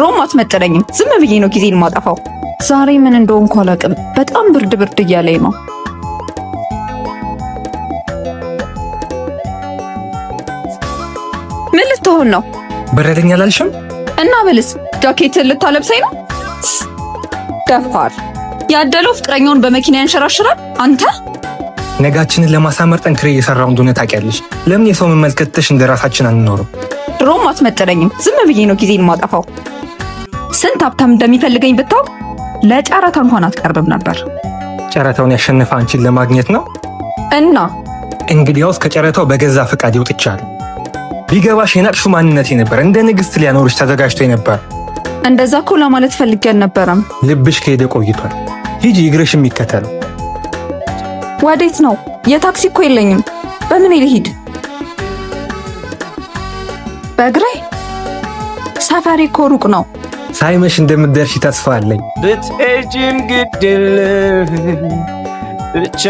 ድሮም አትመጥነኝም። ዝም ብዬ ነው ጊዜን ማጠፋው። ዛሬ ምን እንደሆንኩ አላውቅም። በጣም ብርድ እያለኝ ነው። ምን ልትሆን ነው? በረደኝ አላልሽም? እና በልስ ጃኬትን ልታለብሰኝ ነው? ደፋር ያደለው ፍቅረኛውን በመኪና ያንሸራሽራል። አንተ ነጋችንን ለማሳመር ጠንክሬ እየሰራው እንደሆነ ታውቂያለሽ። ለምን የሰው መመልከትሽ እንደራሳችን አንኖርም? ድሮም አትመጥነኝም። ዝም ብዬ ነው ጊዜን ማጠፋው። ስንት ሀብታም እንደሚፈልገኝ ብታውቅ ለጨረታ እንኳን አትቀርብም ነበር። ጨረታውን ያሸነፈ አንቺን ለማግኘት ነው? እና እንግዲያውስ ከጨረታው በገዛ ፈቃድ ይወጥቻለሁ። ቢገባሽ የናቅሹ ማንነቴ ነበር። እንደ ንግስት ሊያኖርሽ ተዘጋጅቶ ነበር። እንደዛ እኮ ለማለት ፈልጌ አልነበረም። ልብሽ ከሄደ ቆይቷል። ሂጂ፣ እግርሽ የሚከተል። ወዴት ነው? የታክሲ እኮ የለኝም። በምን ልሂድ? በእግሬ? ሰፈሬ እኮ ሩቅ ነው። ሳይመሽ እንደምትደርሺ ተስፋ አለኝ። ብትሄጂም ግድ የለም ብቻ